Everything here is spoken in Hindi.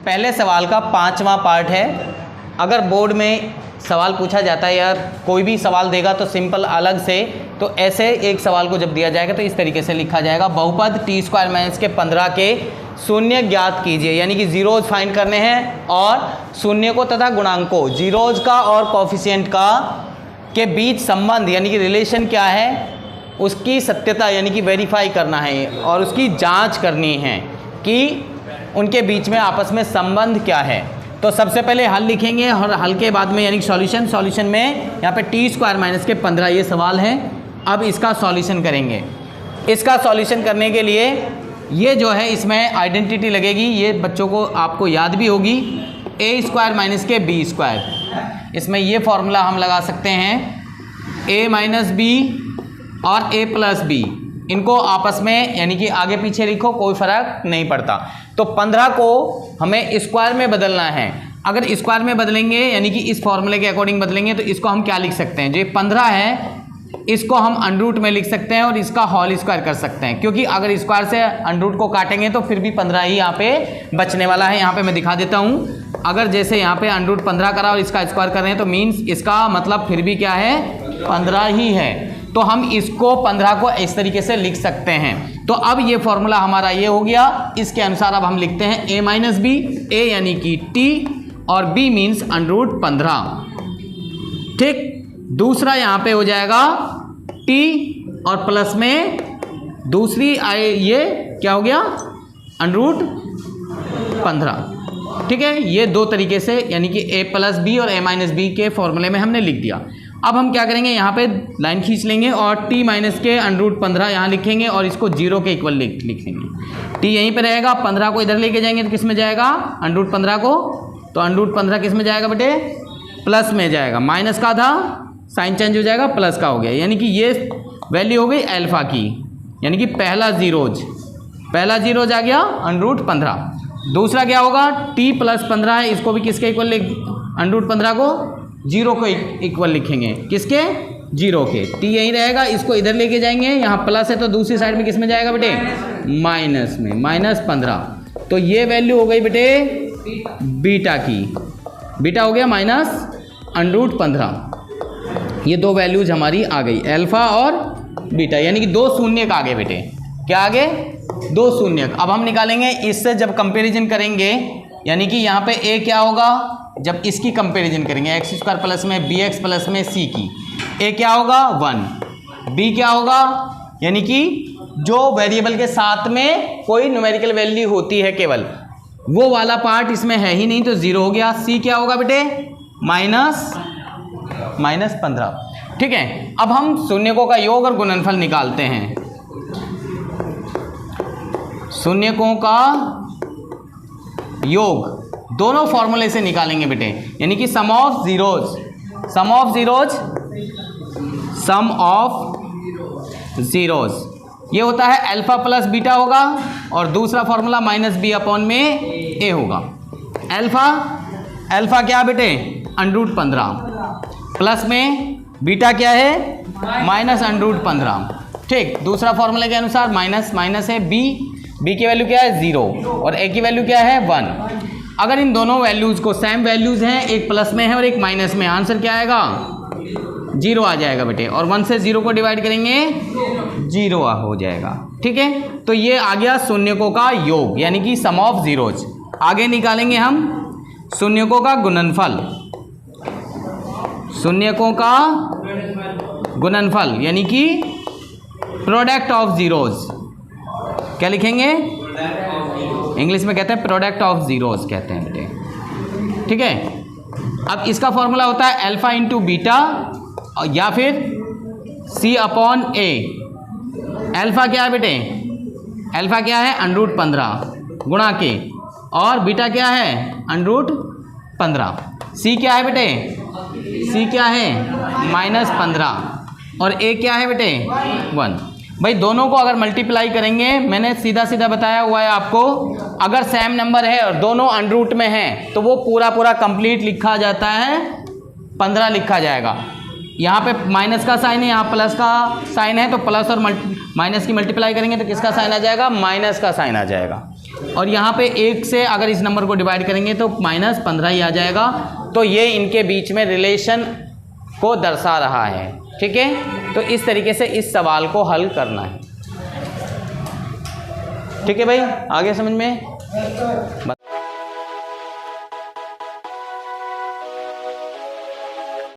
पहले सवाल का 5वां पार्ट है। अगर बोर्ड में सवाल पूछा जाता है या कोई भी सवाल देगा तो सिंपल अलग से, तो ऐसे एक सवाल को जब दिया जाएगा तो इस तरीके से लिखा जाएगा, बहुपद t² - के शून्य ज्ञात कीजिए, यानी कि जीरोज फाइंड करने हैं और शून्य को तथा गुणांक को, जीरोज का और कोफिशिएंट का के बीच संबंध यानी कि रिलेशन क्या है उसकी सत्यता यानी कि वेरीफाई करना है और उसकी जांच करनी है कि उनके बीच में आपस में संबंध क्या है। तो सबसे पहले हल लिखेंगे और हल के बाद में यानी कि सॉल्यूशन में यहाँ पे t² - के 15 ये सवाल है। अब इसका सॉल्यूशन करेंगे। इसका सॉल्यूशन करने के लिए ये जो है इसमें आइडेंटिटी लगेगी, ये बच्चों को आपको याद भी होगी, a² - के b²। इसमें ये फॉर्मूला हम लगा सकते हैं a - b और a + b, इनको आपस में यानी कि आगे पीछे लिखो कोई फर्क नहीं पड़ता। तो 15 को हमें स्क्वायर में बदलना है। अगर स्क्वायर में बदलेंगे यानी कि इस फॉर्मूले के अकॉर्डिंग बदलेंगे तो इसको हम क्या लिख सकते हैं, जो 15 है इसको हम अंडरूट में लिख सकते हैं और इसका होल स्क्वायर कर सकते हैं, क्योंकि अगर स्क्वायर से अंडरूट को काटेंगे तो फिर भी 15 ही यहाँ पे बचने वाला है। यहाँ पे मैं दिखा देता हूँ, अगर जैसे यहाँ पे अंडरूट 15 करा और इसका स्क्वायर कर रहे हैं तो मीन्स इसका मतलब फिर भी क्या है 15 ही है। तो हम इसको 15 को इस तरीके से लिख सकते हैं। तो अब ये फॉर्मूला हमारा ये हो गया। इसके अनुसार अब हम लिखते हैं a - b, a यानी कि t और b मीन्स √15। ठीक, दूसरा यहाँ पे हो जाएगा t और प्लस में दूसरी ये क्या हो गया √15। ठीक है, ये दो तरीके से यानी कि a + b और a - b के फॉर्मूले में हमने लिख दिया। अब हम क्या करेंगे, यहाँ पे लाइन खींच लेंगे और t - के √15 यहाँ लिखेंगे और इसको 0 के इक्वल लिख लेंगे। t यहीं पे रहेगा, 15 को इधर लेके जाएंगे तो किस में जाएगा √15 को, तो √15 किस में जाएगा बेटे प्लस में जाएगा, माइनस का था साइन चेंज हो जाएगा प्लस का हो गया, यानी कि ये वैल्यू हो गई अल्फा की, यानी कि पहला जीरोज आ गया √15। दूसरा क्या होगा t + 15 है, इसको भी किसके इक्वल लिख √15 को 0 को इक्वल लिखेंगे, किसके 0 के। t यहीं रहेगा, इसको इधर लेके जाएंगे, यहाँ प्लस है तो दूसरी साइड में किस में जाएगा बेटे माइनस में, -15। तो ये वैल्यू हो गई बेटे बीटा की, बीटा हो गया -√15। ये दो वैल्यूज हमारी आ गई अल्फा और बीटा, यानी कि दो शून्यक आ गए बेटे। क्या आ गए, दो शून्यक। अब हम निकालेंगे इससे जब कंपैरिजन करेंगे, यानी कि यहाँ पे a क्या होगा जब इसकी कंपैरिजन करेंगे x² प्लस में bx प्लस में c की, a क्या होगा 1, b क्या होगा यानी कि जो वेरिएबल के साथ में कोई न्यूमेरिकल वैल्यू होती है केवल वो वाला पार्ट इसमें है ही नहीं तो 0 हो गया। c क्या होगा बेटे -15। ठीक है, अब हम शून्यकों का योग और गुणनफल निकालते हैं। शून्यकों का योग दोनों फॉर्मूले से निकालेंगे बेटे, यानी कि सम ऑफ जीरोज ये होता है अल्फा प्लस बीटा होगा और दूसरा फॉर्मूला -b/में a होगा। अल्फा क्या बेटे √15 प्लस में बीटा क्या है -√15। ठीक, दूसरा फॉर्मूले के अनुसार माइनस है b की वैल्यू क्या है 0 और a की वैल्यू क्या है 1। अगर इन दोनों वैल्यूज को सेम वैल्यूज हैं, एक प्लस में है और एक माइनस में, आंसर क्या आएगा 0 आ जाएगा बेटे, और 1 से 0 को डिवाइड करेंगे 0 हो जाएगा। ठीक है, तो ये आ गया शून्यकों का योग यानी कि सम ऑफ जीरोज। आगे निकालेंगे हम शून्यकों का गुणनफल। शून्यकों का गुणनफल यानी कि प्रोडक्ट ऑफ जीरोज, क्या लिखेंगे इंग्लिश में कहते हैं प्रोडक्ट ऑफ जीरोज कहते हैं बेटे। ठीक है, अब इसका फॉर्मूला होता है अल्फा इंटू बीटा या फिर c/a। अल्फा क्या है बेटे, अल्फा क्या है √15 गुणा के, और बीटा क्या है √15। c क्या है बेटे, c क्या है -15 और a क्या है बेटे 1। भाई दोनों को अगर मल्टीप्लाई करेंगे, मैंने सीधा बताया हुआ है आपको, अगर सेम नंबर है और दोनों अंडरूट में हैं तो वो पूरा कंप्लीट लिखा जाता है 15 लिखा जाएगा। यहाँ पे माइनस का साइन है, यहाँ प्लस का साइन है, तो प्लस और माइनस की मल्टीप्लाई करेंगे तो किसका साइन आ जाएगा? माइनस का साइन आ जाएगा। और यहाँ पे 1 से अगर इस नंबर को डिवाइड करेंगे तो -15 ही आ जाएगा। तो ये इनके बीच में रिलेशन को दर्शा रहा है। ठीक है, तो इस तरीके से इस सवाल को हल करना है। ठीक है भाई, आगे समझ में